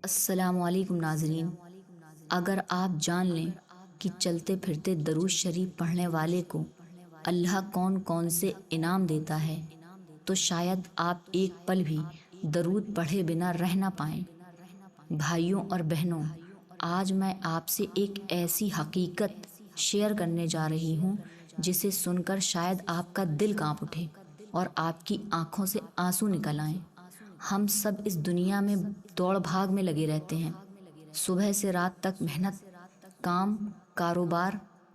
السلام علیکم ناظرین، اگر آپ جان لیں کہ چلتے پھرتے درود شریف پڑھنے والے کو اللہ کون کون سے انعام دیتا ہے تو شاید آپ ایک پل بھی درود پڑھے بنا رہ نہ پائیں۔ بھائیوں اور بہنوں، آج میں آپ سے ایک ایسی حقیقت شیئر کرنے جا رہی ہوں جسے سن کر شاید آپ کا دل کانپ اٹھے اور آپ کی آنکھوں سے آنسو نکل آئیں۔ ہم سب اس دنیا میں دوڑ بھاگ میں لگے رہتے ہیں، صبح سے رات تک محنت، کام، کاروبار،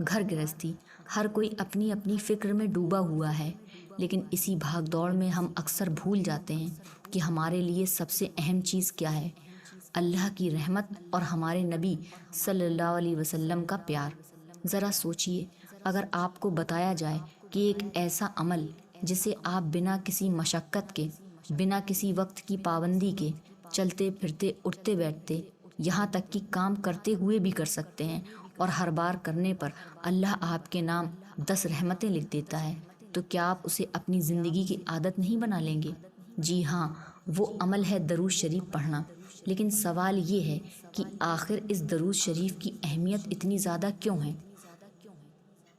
گھر گرہستی، ہر کوئی اپنی اپنی فکر میں ڈوبا ہوا ہے۔ لیکن اسی بھاگ دوڑ میں ہم اکثر بھول جاتے ہیں کہ ہمارے لیے سب سے اہم چیز کیا ہے: اللہ کی رحمت اور ہمارے نبی صلی اللہ علیہ وسلم کا پیار۔ ذرا سوچئے، اگر آپ کو بتایا جائے کہ ایک ایسا عمل جسے آپ بنا کسی مشقت کے، بنا کسی وقت کی پابندی کے، چلتے پھرتے اٹھتے بیٹھتے، یہاں تک کہ کام کرتے ہوئے بھی کر سکتے ہیں، اور ہر بار کرنے پر اللہ آپ کے نام 10 رحمتیں لکھ دیتا ہے، تو کیا آپ اسے اپنی زندگی کی عادت نہیں بنا لیں گے؟ جی ہاں، وہ عمل ہے درود شریف پڑھنا۔ لیکن سوال یہ ہے کہ آخر اس درود شریف کی اہمیت اتنی زیادہ کیوں ہے؟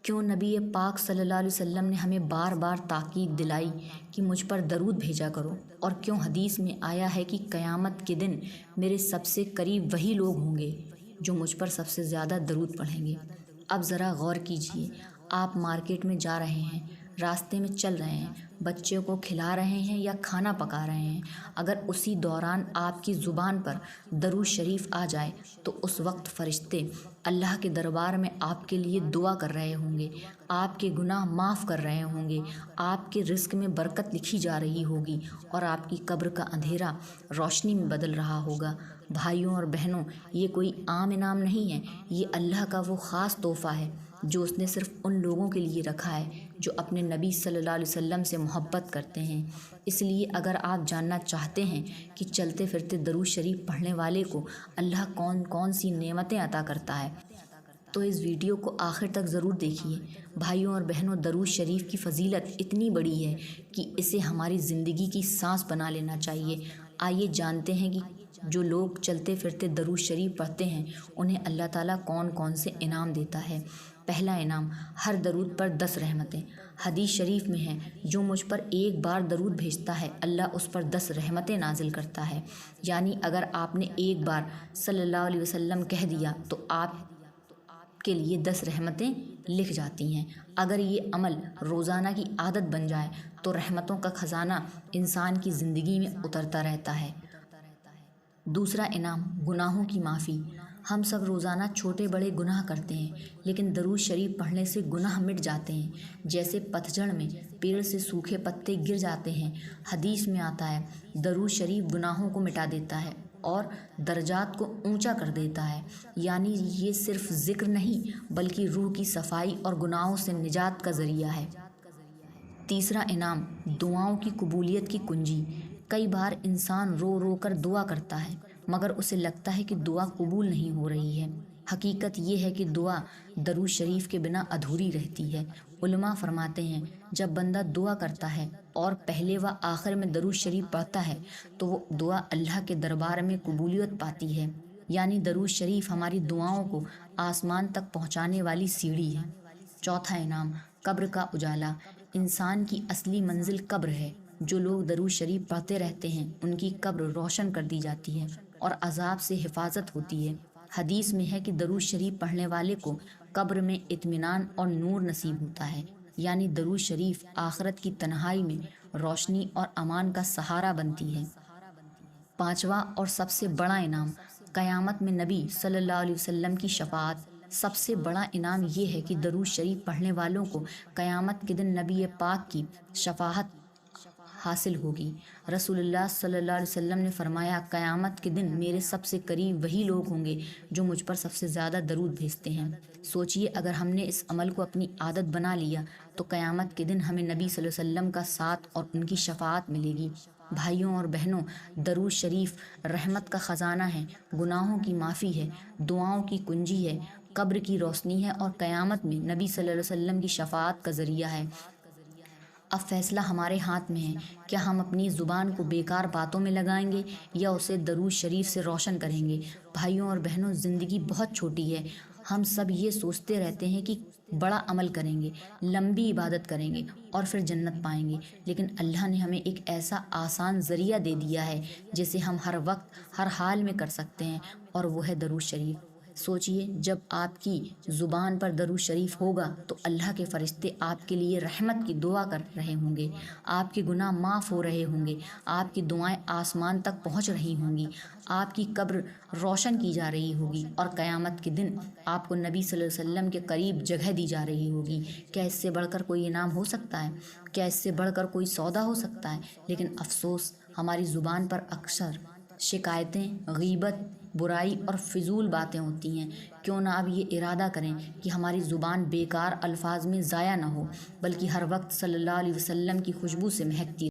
کیوں نبی پاک صلی اللہ علیہ وسلم نے ہمیں بار بار تاکید دلائی کہ مجھ پر درود بھیجا کرو؟ اور کیوں حدیث میں آیا ہے کہ قیامت کے دن میرے سب سے قریب وہی لوگ ہوں گے جو مجھ پر سب سے زیادہ درود پڑھیں گے؟ اب ذرا غور کیجئے، آپ مارکیٹ میں جا رہے ہیں، راستے میں چل رہے ہیں، بچے کو کھلا رہے ہیں یا کھانا پکا رہے ہیں، اگر اسی دوران آپ کی زبان پر درود شریف آ جائے تو اس وقت فرشتے اللہ کے دربار میں آپ کے لیے دعا کر رہے ہوں گے، آپ کے گناہ معاف کر رہے ہوں گے، آپ کے رزق میں برکت لکھی جا رہی ہوگی، اور آپ کی قبر کا اندھیرا روشنی میں بدل رہا ہوگا۔ بھائیوں اور بہنوں، یہ کوئی عام انعام نہیں ہے، یہ اللہ کا وہ خاص تحفہ ہے جو اس نے صرف ان لوگوں کے لیے رکھا ہے جو اپنے نبی صلی اللہ علیہ وسلم سے محبت کرتے ہیں۔ اس لیے اگر آپ جاننا چاہتے ہیں کہ چلتے پھرتے درود شریف پڑھنے والے کو اللہ کون کون سی نعمتیں عطا کرتا ہے تو اس ویڈیو کو آخر تک ضرور دیکھیے۔ بھائیوں اور بہنوں، درود شریف کی فضیلت اتنی بڑی ہے کہ اسے ہماری زندگی کی سانس بنا لینا چاہیے۔ آئیے جانتے ہیں کہ جو لوگ چلتے پھرتے درود شریف پڑھتے ہیں انہیں اللہ تعالیٰ کون کون سے انعام دیتا ہے۔ پہلا انعام، ہر درود پر 10 رحمتیں۔ حدیث شریف میں ہے، جو مجھ پر ایک بار درود بھیجتا ہے اللہ اس پر 10 رحمتیں نازل کرتا ہے۔ یعنی اگر آپ نے ایک بار صلی اللہ علیہ وسلم کہہ دیا تو آپ کے لیے 10 رحمتیں لکھ جاتی ہیں۔ اگر یہ عمل روزانہ کی عادت بن جائے تو رحمتوں کا خزانہ انسان کی زندگی میں اترتا رہتا ہے۔ دوسرا انعام، گناہوں کی معافی۔ ہم سب روزانہ چھوٹے بڑے گناہ کرتے ہیں، لیکن درود شریف پڑھنے سے گناہ مٹ جاتے ہیں، جیسے پتجھڑ میں پیڑ سے سوکھے پتے گر جاتے ہیں۔ حدیث میں آتا ہے، درود شریف گناہوں کو مٹا دیتا ہے اور درجات کو اونچا کر دیتا ہے۔ یعنی یہ صرف ذکر نہیں بلکہ روح کی صفائی اور گناہوں سے نجات کا ذریعہ ہے۔ تیسرا انعام، دعاؤں کی قبولیت کی کنجی۔ کئی بار انسان رو رو کر دعا کرتا ہے مگر اسے لگتا ہے کہ دعا قبول نہیں ہو رہی ہے۔ حقیقت یہ ہے کہ دعا درود شریف کے بنا ادھوری رہتی ہے۔ علماء فرماتے ہیں، جب بندہ دعا کرتا ہے اور پہلے و آخر میں درود شریف پڑھتا ہے تو وہ دعا اللہ کے دربار میں قبولیت پاتی ہے۔ یعنی درود شریف ہماری دعاؤں کو آسمان تک پہنچانے والی سیڑھی ہے۔ چوتھا انعام، قبر کا اجالا۔ انسان کی اصلی منزل قبر ہے۔ جو لوگ درود شریف پڑھتے رہتے ہیں ان کی قبر روشن کر دی جاتی ہے اور عذاب سے حفاظت ہوتی ہے۔ حدیث میں ہے کہ درود شریف پڑھنے والے کو قبر میں اطمینان اور نور نصیب ہوتا ہے۔ یعنی درود شریف آخرت کی تنہائی میں روشنی اور امان کا سہارا بنتی ہے۔ پانچواں اور سب سے بڑا انعام، قیامت میں نبی صلی اللہ علیہ وسلم کی شفاعت۔ سب سے بڑا انعام یہ ہے کہ درود شریف پڑھنے والوں کو قیامت کے دن نبی پاک کی شفاعت حاصل ہوگی۔ رسول اللہ صلی اللہ علیہ وسلم نے فرمایا، قیامت کے دن میرے سب سے قریب وہی لوگ ہوں گے جو مجھ پر سب سے زیادہ درود بھیجتے ہیں۔ سوچئے، اگر ہم نے اس عمل کو اپنی عادت بنا لیا تو قیامت کے دن ہمیں نبی صلی اللہ علیہ وسلم کا ساتھ اور ان کی شفاعت ملے گی۔ بھائیوں اور بہنوں، درود شریف رحمت کا خزانہ ہے، گناہوں کی معافی ہے، دعاؤں کی کنجی ہے، قبر کی روشنی ہے اور قیامت میں نبی صلی اللہ علیہ وسلم کی شفاعت کا ذریعہ ہے۔ اب فیصلہ ہمارے ہاتھ میں ہے، کیا ہم اپنی زبان کو بیکار باتوں میں لگائیں گے یا اسے درود شریف سے روشن کریں گے؟ بھائیوں اور بہنوں، زندگی بہت چھوٹی ہے۔ ہم سب یہ سوچتے رہتے ہیں کہ بڑا عمل کریں گے، لمبی عبادت کریں گے اور پھر جنت پائیں گے، لیکن اللہ نے ہمیں ایک ایسا آسان ذریعہ دے دیا ہے جسے ہم ہر وقت ہر حال میں کر سکتے ہیں، اور وہ ہے درود شریف۔ سوچئے، جب آپ کی زبان پر درود شریف ہوگا تو اللہ کے فرشتے آپ کے لیے رحمت کی دعا کر رہے ہوں گے، آپ کے گناہ معاف ہو رہے ہوں گے، آپ کی دعائیں آسمان تک پہنچ رہی ہوں گی، آپ کی قبر روشن کی جا رہی ہوگی، اور قیامت کے دن آپ کو نبی صلی اللہ علیہ وسلم کے قریب جگہ دی جا رہی ہوگی۔ کیا اس سے بڑھ کر کوئی انعام ہو سکتا ہے؟ کیا اس سے بڑھ کر کوئی سودا ہو سکتا ہے؟ لیکن افسوس، ہماری زبان پر اکثر شکایتیں، غیبت، برائی اور فضول باتیں ہوتی ہیں۔ کیوں نہ اب یہ ارادہ کریں کہ ہماری زبان بیکار الفاظ میں ضائع نہ ہو، بلکہ ہر وقت صلی اللہ علیہ وسلم کی خوشبو سے مہکتی